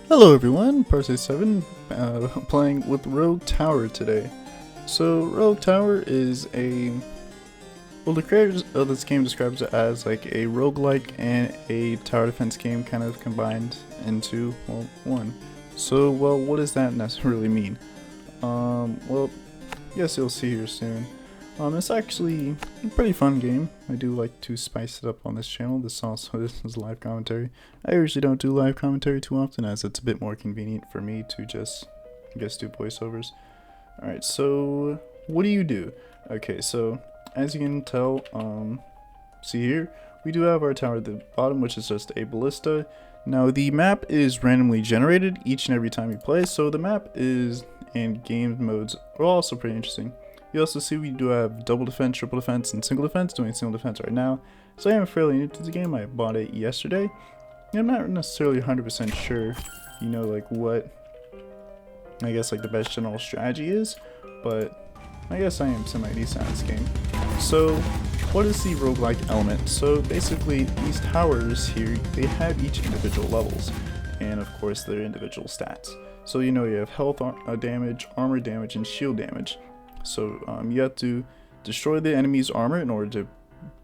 Hello everyone, Parse7, playing with Rouge Tower today. So Rouge Tower is well, the creators of this game describes it as like a roguelike and a tower defense game kind of combined into, well, one. So, well, what does that necessarily mean? Well, yes, you'll see here soon. It's actually a pretty fun game. I do like to spice it up on this channel. This is live commentary. I usually don't do live commentary too often, as it's a bit more convenient for me to just, I guess, do voiceovers. Alright, so what do you do? Okay, so as you can tell, see here, we do have our tower at the bottom, which is just a ballista. Now the map is randomly generated each and every time you play, so the map is and game modes are also pretty interesting. You also see we do have double defense, triple defense, and single defense. Doing single defense right now. So I am fairly new to the game. I bought it yesterday. I'm not necessarily 100% sure, you know, like what, I guess, like the best general strategy is. But I guess I am semi-decent at this game. So what is the roguelike element? So basically these towers here, they have each individual levels. And of course their individual stats. So you know you have health damage, armor damage, and shield damage. So you have to destroy the enemy's armor in order to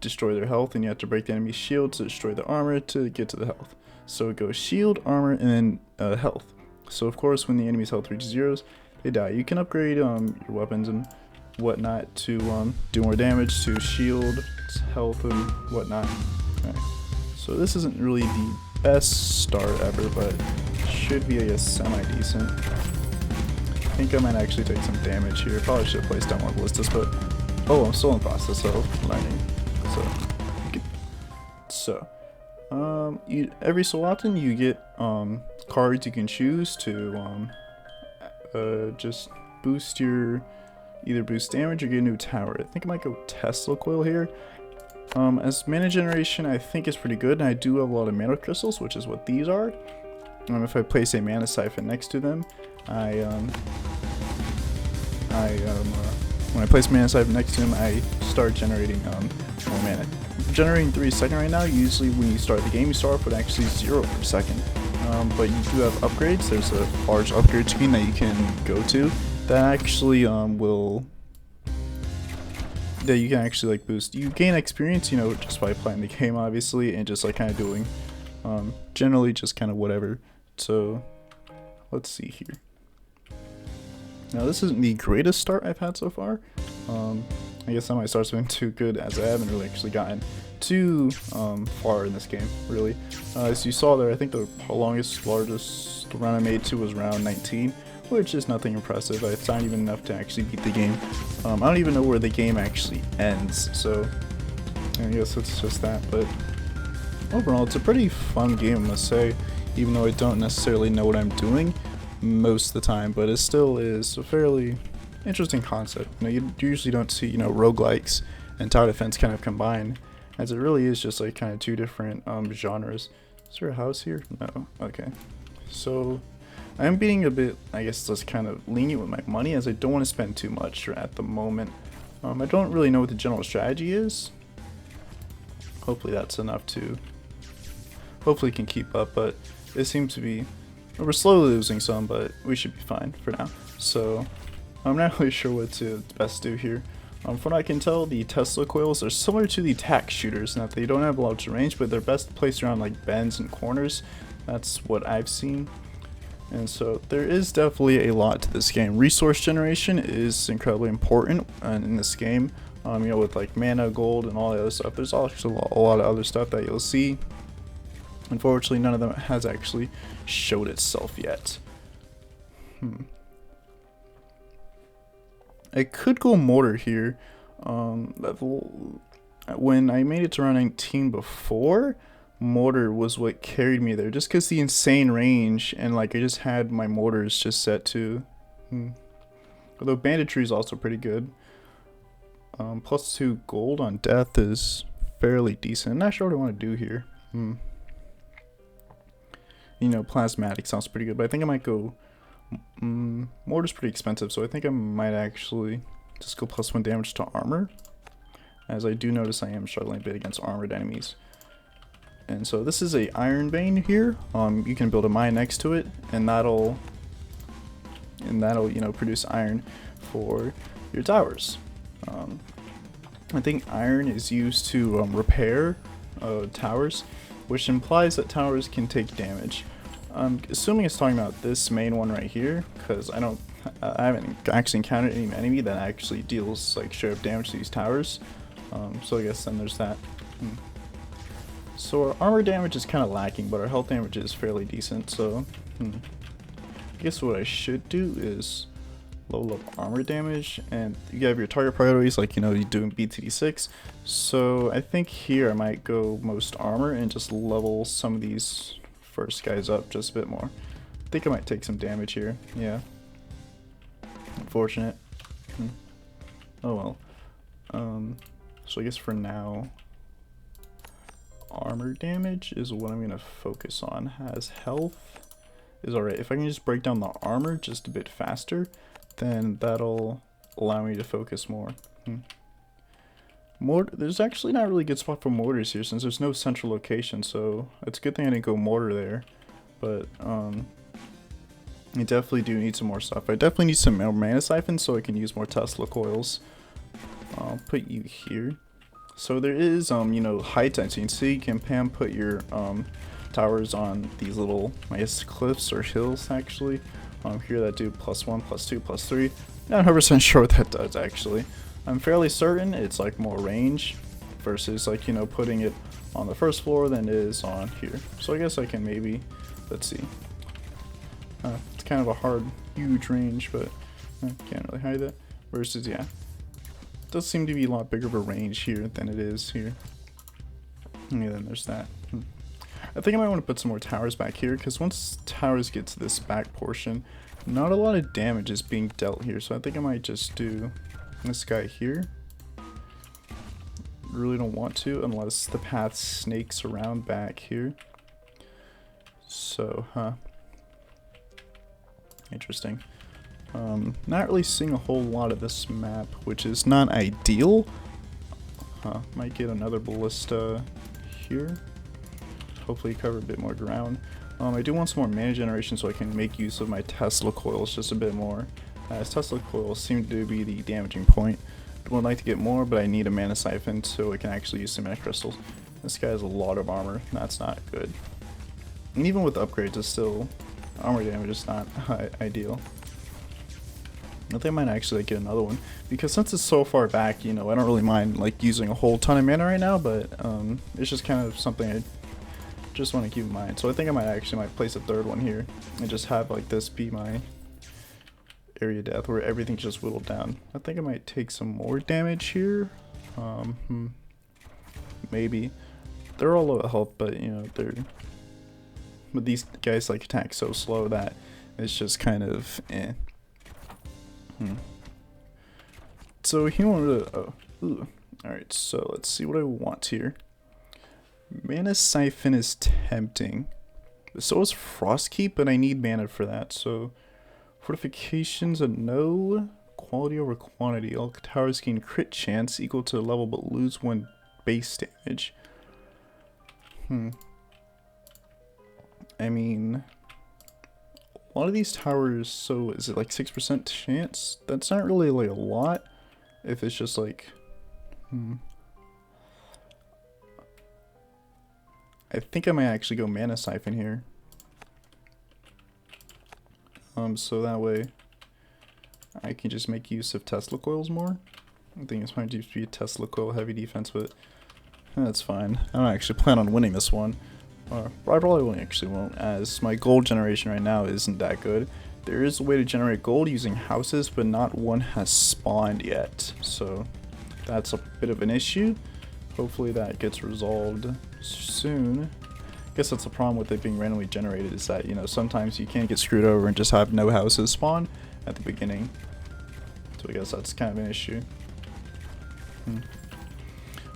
destroy their health, and you have to break the enemy's shield to destroy the armor to get to the health. So it goes shield, armor, and then health. So of course when the enemy's health reaches zeros, they die. You can upgrade your weapons and whatnot to do more damage to shield, health, and whatnot. Right. So this isn't really the best start ever, but should be a semi-decent. I think I might actually take some damage here. Probably should have placed down more ballistas, but oh, I'm still in the process of learning. Every so often you get cards you can choose to just boost your either boost damage or get a new tower. I think I might go Tesla coil here. As mana generation, I think is pretty good, and I do have a lot of mana crystals, which is what these are. If I place a mana siphon next to them, when I place mana siphon next to him, I start generating more mana. Generating 3 a second right now. Usually when you start the game, you start off with actually 0 per second. But you do have upgrades. There's a large upgrade screen that you can go to that actually that you can actually like boost. You gain experience, you know, just by playing the game, obviously, and just like kind of doing generally just kind of whatever. So let's see here. Now this isn't the greatest start I've had so far. I guess some of my starts have been too good, as I haven't really actually gotten too far in this game, really. As you saw there, I think the largest run I made to was round 19, which is nothing impressive. It's not even enough to actually beat the game. I don't even know where the game actually ends, so I guess it's just that. But overall, it's a pretty fun game, I must say, even though I don't necessarily know what I'm doing most of the time, but it still is a fairly interesting concept. You know, you usually don't see, you know, roguelikes and tower defense kind of combined, as it really is just like kind of two different genres. Is there a house here? No. Okay. So I am being a bit, I guess, just kind of lenient with my money, as I don't want to spend too much at the moment. I don't really know what the general strategy is. Hopefully that's enough to, hopefully can keep up, but it seems to be, we're slowly losing some, but we should be fine for now. So I'm not really sure what to best do here. From what I can tell, the Tesla coils are similar to the tack shooters, in that they don't have a large range, but they're best placed around like bends and corners. That's what I've seen. And so there is definitely a lot to this game. Resource generation is incredibly important in this game. You know, with like mana, gold, and all the other stuff. There's also a lot of other stuff that you'll see. Unfortunately, none of them has actually showed itself yet. I could go mortar here. When I made it to round 19 before, mortar was what carried me there, just because the insane range, and like I just had my mortars just set to. Although banditry is also pretty good. +2 gold on death is fairly decent. I'm not sure what I want to do here. You know, plasmatic sounds pretty good, but I think I might go. Mortar's pretty expensive, so I think I might actually just go +1 damage to armor, as I do notice I am struggling a bit against armored enemies. And so this is a iron vein here. You can build a mine next to it, and that'll you know, produce iron for your towers. I think iron is used to repair towers, which implies that towers can take damage. I'm assuming it's talking about this main one right here, because I haven't actually encountered any enemy that actually deals like straight up damage to these towers. So I guess then there's that. So our armor damage is kind of lacking, but our health damage is fairly decent. So I guess what I should do is level up armor damage, and you have your target priorities like, you know, you do in BTD6. So I think here I might go most armor and just level some of these first guys up just a bit more. I think I might take some damage here. Yeah. Unfortunate. Oh well. So I guess for now, armor damage is what I'm gonna focus on. Has health is alright. If I can just break down the armor just a bit faster, then that'll allow me to focus more. There's actually not really a good spot for mortars here since there's no central location, so it's a good thing I didn't go mortar there. But I definitely do need some more stuff. I definitely need some more mana siphons so I can use more Tesla coils. I'll put you here. So there is you know, heights, as you can see. You can put your towers on these little, I guess, cliffs or hills actually. Here that do +1, +2, +3. Not 100% sure what that does actually. I'm fairly certain it's like more range versus like, you know, putting it on the first floor than it is on here. So I guess I can maybe, let's see. It's kind of a hard, huge range, but I can't really hide that. Versus, yeah, it does seem to be a lot bigger of a range here than it is here. Yeah, then there's that. I think I might want to put some more towers back here, because once towers get to this back portion, not a lot of damage is being dealt here. So I think I might just do this guy here. Really don't want to unless the path snakes around back here. So, interesting. Not really seeing a whole lot of this map, which is not ideal. Might get another ballista here. Hopefully cover a bit more ground. I do want some more mana generation so I can make use of my Tesla coils just a bit more, as Tesla coils seem to be the damaging point. Would like to get more, but I need a mana siphon so I can actually use some mana crystals. This guy has a lot of armor. That's not good. And even with upgrades, it's still armor damage is not ideal. I think I might actually get another one, because since it's so far back, you know, I don't really mind like using a whole ton of mana right now, but it's just kind of something I just want to keep in mind. So I think I might place a third one here and just have like this be my area death where everything's just whittled down. I think I might take some more damage here. Maybe. They're all low health, but you know, but these guys like attack so slow that it's just kind of eh. So he wanted to, alright, so let's see what I want here. Mana Siphon is tempting. So is Frostkeep, but I need mana for that. So Fortifications a no. Quality over quantity. All towers gain crit chance equal to level but lose 1 base damage. I mean, a lot of these towers, so is it like 6% chance? That's not really like a lot if it's just like I think I might actually go Mana Siphon here. So that way I can just make use of Tesla coils more. I think it's might just be a Tesla coil heavy defense, but that's fine. I don't actually plan on winning this one. I probably actually won't, as my gold generation right now isn't that good. There is a way to generate gold using houses, but not one has spawned yet. So that's a bit of an issue. Hopefully that gets resolved soon. I guess that's the problem with it being randomly generated, is that, you know, sometimes you can't get screwed over and just have no houses spawn at the beginning. So I guess that's kind of an issue.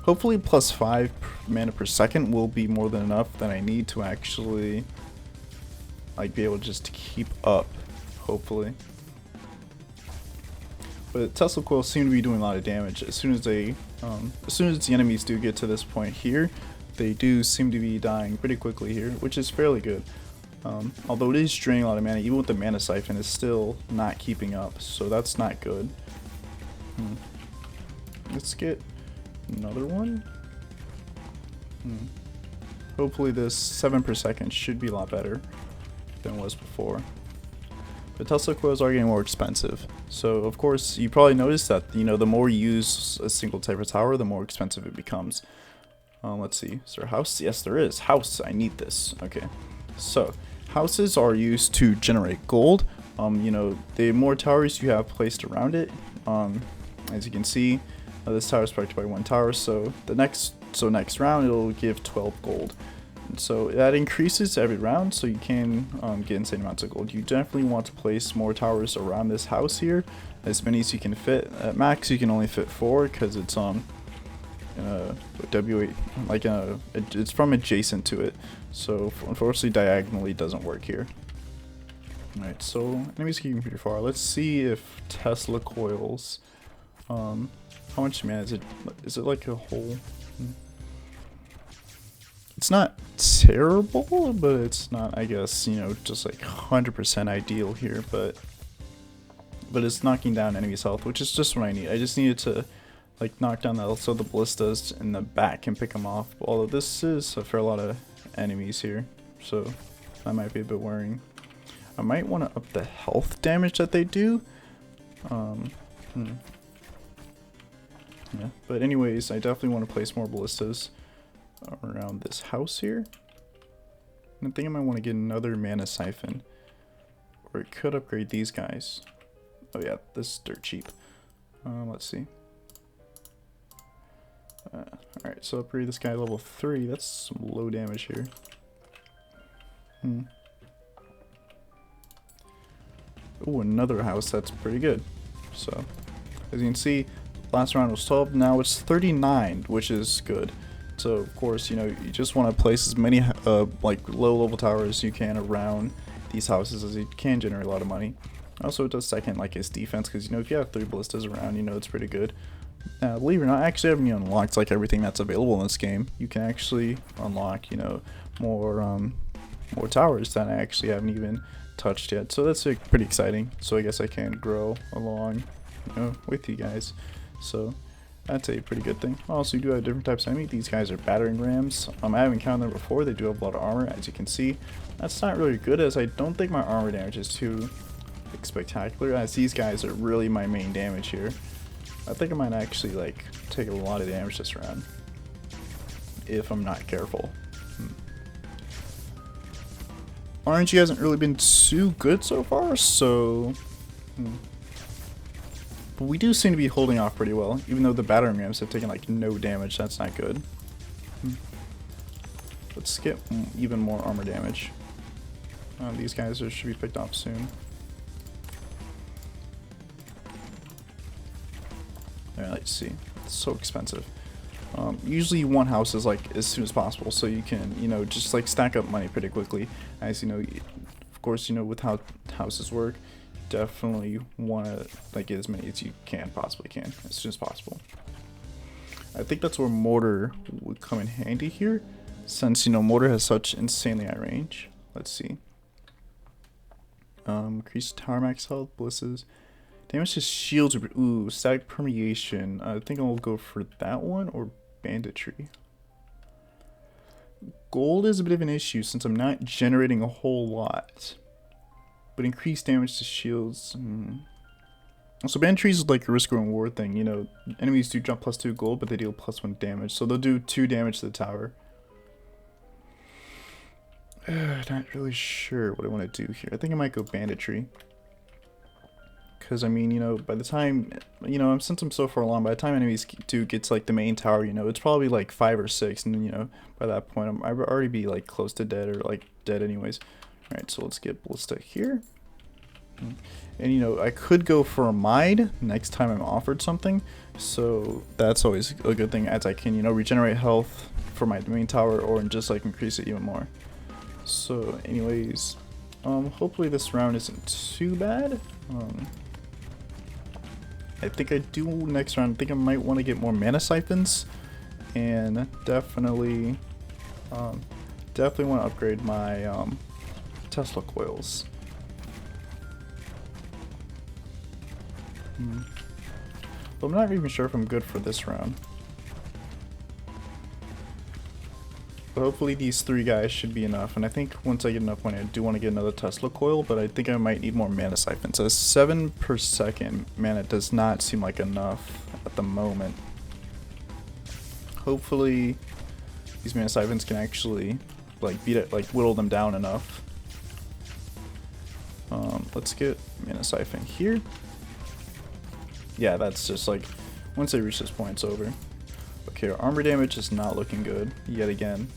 Hopefully +5 mana per second will be more than enough that I need to actually like be able just to keep up, hopefully. But Tesla coils seem to be doing a lot of damage. As soon as the enemies do get to this point here, they do seem to be dying pretty quickly here, which is fairly good. Although it is draining a lot of mana, even with the mana siphon, it's still not keeping up, so that's not good. Let's get another one. Hopefully this 7 per second should be a lot better than it was before. But Tesla coils are getting more expensive. So of course you probably noticed that, you know, the more you use a single type of tower, the more expensive it becomes. Let's see, is there a house? Yes, there is. House, I need this. Okay, so houses are used to generate gold. You know, the more towers you have placed around it, as you can see, this tower is protected by 1 tower, so next round it'll give 12 gold. And so that increases every round, so you can get insane amounts of gold. You definitely want to place more towers around this house here, as many as you can fit. At max, you can only fit 4 because it's W8, like it's from adjacent to it, so unfortunately diagonally doesn't work here. Alright, so enemies keeping pretty far. Let's see if Tesla coils, how much mana is it? Is it like a whole? It's not terrible, but it's not, I guess, you know, just like 100% ideal here, but it's knocking down enemies' health, which is just what I need. I just needed to like knock down the health so the ballistas in the back can pick them off. Although this is a fair lot of enemies here, so that might be a bit worrying. I might want to up the health damage that they do. Yeah, but anyways, I definitely want to place more ballistas around this house here. And I think I might want to get another mana siphon, or it could upgrade these guys. Oh yeah, this is dirt cheap. Let's see. Alright, so upgrade this guy level 3. That's some low damage here. Oh, another house that's pretty good. So, as you can see, last round was 12, now it's 39, which is good. So, of course, you know, you just want to place as many like low-level towers as you can around these houses, as you can generate a lot of money. Also, it does second like his defense, because, you know, if you have 3 ballistas around, you know, it's pretty good. Believe it or not, I actually haven't unlocked like everything that's available in this game. You can actually unlock, you know, more towers that I actually haven't even touched yet. So that's pretty exciting. So I guess I can grow along, you know, with you guys. So that's a pretty good thing. Also, you do have different types of enemy. These guys are battering rams. I haven't encountered them before. They do have a lot of armor, as you can see. That's not really good, as I don't think my armor damage is too like, spectacular, as these guys are really my main damage here. I think I might actually like take a lot of damage this round if I'm not careful. RNG hasn't really been too good so far, so but we do seem to be holding off pretty well, even though the battering rams have taken like no damage. That's not good. Let's get even more armor damage. These guys should be picked off soon. Alright, let's see. It's so expensive. Usually you want houses like as soon as possible, so you can, you know, just like stack up money pretty quickly. As you know, of course, you know, with how houses work, definitely want to like get as many as you possibly can as soon as possible. I think that's where mortar would come in handy here, since, you know, mortar has such insanely high range. Let's see. Increase tower max health, ballistas. Damage to shields. Ooh, static permeation. I think I'll go for that one, or banditry. Gold is a bit of an issue since I'm not generating a whole lot. But increased damage to shields. So banditry is like a risk reward thing. You know, enemies do jump +2 gold, but they deal +1 damage. So they'll do 2 damage to the tower. Not really sure what I want to do here. I think I might go banditry. Because, I mean, you know, by the time, you know, since I'm so far along, by the time enemies do get to, like, the main tower, you know, it's probably, like, 5 or 6, and then, you know, by that point, I'd already be, like, close to dead, or, like, dead anyways. Alright, so let's get ballista here. And, you know, I could go for a mide next time I'm offered something, so that's always a good thing, as I can, you know, regenerate health for my main tower, or just, like, increase it even more. So, anyways, hopefully this round isn't too bad. I think I do next round. I think I might want to get more mana siphons, and definitely Definitely want to upgrade my Tesla coils. But I'm not even sure if I'm good for this round. But hopefully these 3 guys should be enough, and I think once I get enough money I do want to get another Tesla coil, but I think I might need more mana siphons. So 7 per second mana does not seem like enough at the moment. Hopefully these mana siphons can actually like beat it, like whittle them down enough. Let's get mana siphon here. Yeah, that's just like once they reach this point it's over. Okay, our armor damage is not looking good yet again.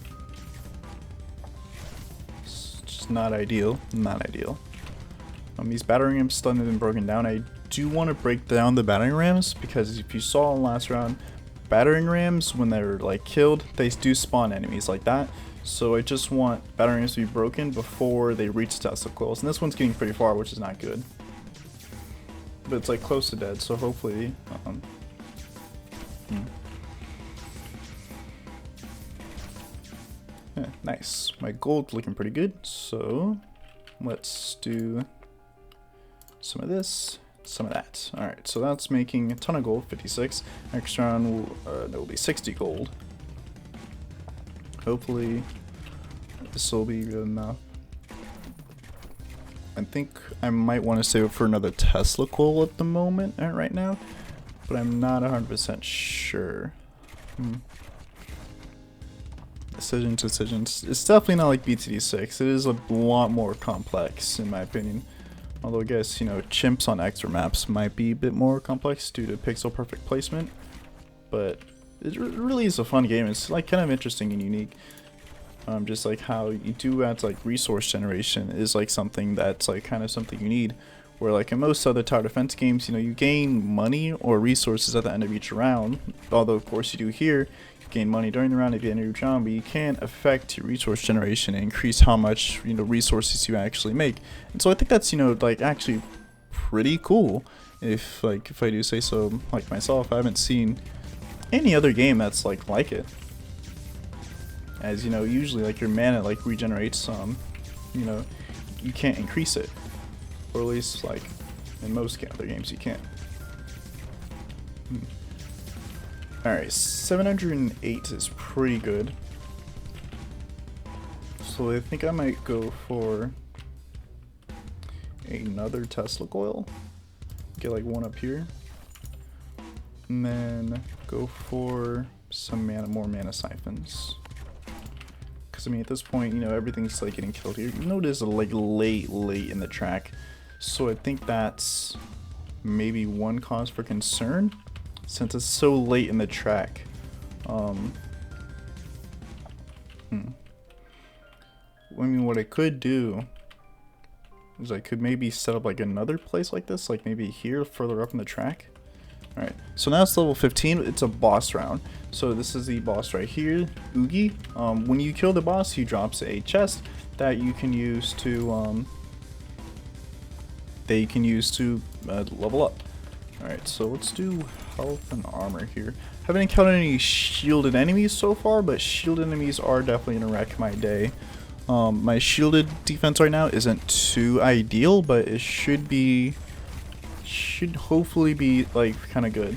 It's just not ideal. Not ideal. These battering rams still haven't been broken down. I do want to break down the battering rams because if you saw in last round, battering rams when they're like killed, they do spawn enemies like that. So I just want battering rams to be broken before they reach Tesla coils. And this one's getting pretty far, which is not good. But it's like close to dead, so hopefully yeah, nice. My gold's looking pretty good, so let's do some of this, some of that. Alright, so that's making a ton of gold, 56. Next round will be 60 gold. Hopefully this will be good enough. I think I might want to save it for another Tesla coil at the moment, right now, but I'm not 100% sure. Decisions. It's definitely not like BTD6. It is a lot more complex, in my opinion. Although I guess, you know, chimps on extra maps might be a bit more complex due to pixel perfect placement, but it really is a fun game. It's like kind of interesting and unique. Just like how you do add like resource generation is like something that's like kind of something you need, where like in most other tower defense games, you know, you gain money or resources at the end of each round, although of course you do here, you gain money during the round at the end of each round, but you can't affect your resource generation and increase how much, you know, resources you actually make. And so I think that's, you know, like actually pretty cool, if I do say so like myself. I haven't seen any other game that's like it. As you know, usually like your mana like regenerates, you know, you can't increase it, or at least like in most other games you can't. Alright, 708 is pretty good, so I think I might go for another Tesla coil, get like one up here, and then go for some more mana siphons. I mean, at this point, you know, everything's like getting killed here. You know, it is like late in the track, so I think that's maybe one cause for concern, since it's so late in the track. I mean, what I could do is I could maybe set up like another place like this, like maybe here further up in the track. Alright, so now it's level 15, it's a boss round. So this is the boss right here, Oogie. When you kill the boss, he drops a chest that you can use to, level up. Alright, so let's do health and armor here. Haven't encountered any shielded enemies so far, but shielded enemies are definitely gonna wreck my day. My shielded defense right now isn't too ideal, but it should hopefully be like kind of good.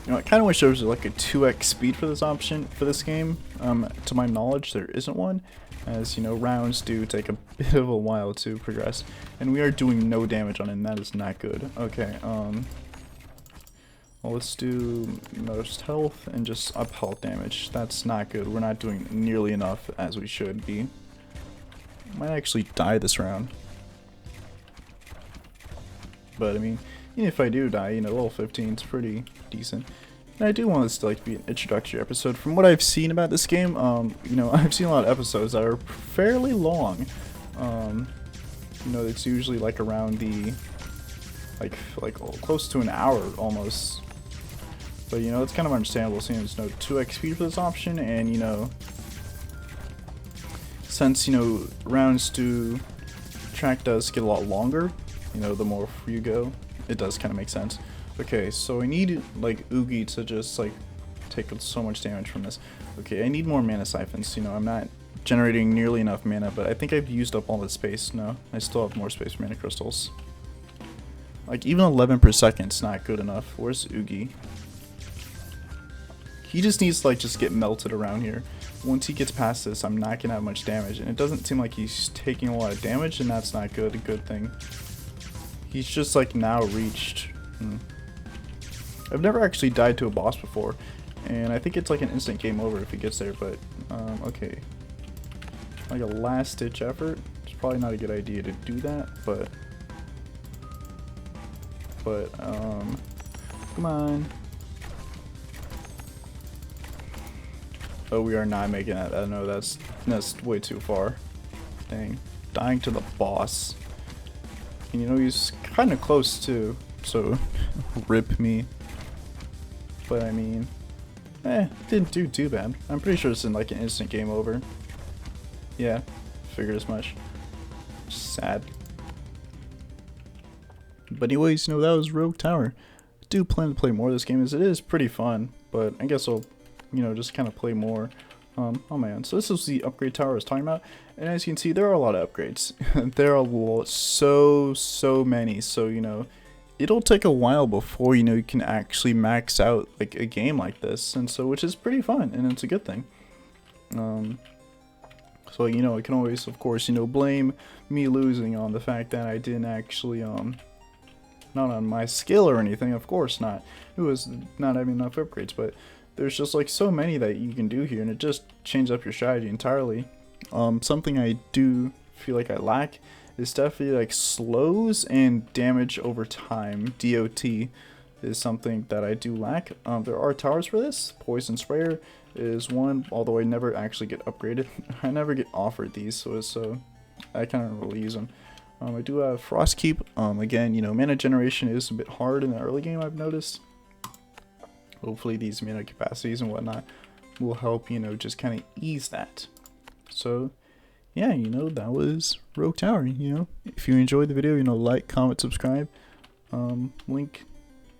You know, I kind of wish there was like a 2x speed for this option for this game. To my knowledge, there isn't one, as you know, rounds do take a bit of a while to progress, and we are doing no damage on it, and that is not good. Okay, well, let's do most health and just up health damage. That's not good. We're not doing nearly enough as we should be. Might actually die this round. But I mean, even if I do die, you know, level 15 is pretty decent. And I do want this to like be an introductory episode. From what I've seen about this game, you know, I've seen a lot of episodes that are fairly long. You know, it's usually like around the like close to an hour almost. But you know, it's kind of understandable seeing there's no 2x speed for this option, and you know, since you know rounds track does get a lot longer. You know, the more you go, it does kind of make sense. Okay, so I need like Oogie to just like take so much damage from this. Okay, I need more mana siphons. You know, I'm not generating nearly enough mana, but I think I've used up all the space. No, I still have more space for mana crystals. Like, even 11 per second's not good enough. Where's Oogie? He just needs to, like, just get melted around here. Once he gets past this, I'm not gonna have much damage. And it doesn't seem like he's taking a lot of damage, and that's not good. A good thing. He's just, like, now reached. I've never actually died to a boss before. And I think it's, like, an instant game over if he gets there, but, okay. Like a last-ditch effort. It's probably not a good idea to do that, but, come on. Oh, we are not making that. I know that's way too far. Dang. Dying to the boss. And you know, he's kind of close too, so rip me. But I mean, didn't do too bad. I'm pretty sure it's in like an instant game over. Yeah, figured as much. Sad. But anyways, you know, that was Rouge Tower. I do plan to play more of this game as it is pretty fun, but I guess I'll, you know, just kind of play more. Oh man, so this is the upgrade tower I was talking about, and as you can see, there are a lot of upgrades. There are so many, so you know, it'll take a while before, you know, you can actually max out like a game like this, and so, which is pretty fun, and it's a good thing. So, you know, I can always, of course, you know, blame me losing on the fact that I didn't actually, not on my skill or anything, of course not. It was not having enough upgrades, but there's just like so many that you can do here, and it just changes up your strategy entirely. Something I do feel like I lack is definitely like slows and damage over time. DOT is something that I do lack. There are towers for this. Poison Sprayer is one, although I never actually get upgraded. I never get offered these, so I kind of really use them. I do have Frost Keep. Again, you know, mana generation is a bit hard in the early game, I've noticed. Hopefully these mana capacities and whatnot will help, you know, just kind of ease that. So, yeah, you know, that was Rouge Tower, you know. If you enjoyed the video, you know, like, comment, subscribe. Link,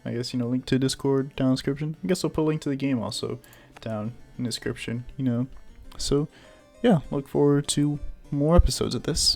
I guess, you know, link to Discord down in the description. I guess I'll put a link to the game also down in the description, you know. So, yeah, look forward to more episodes of this.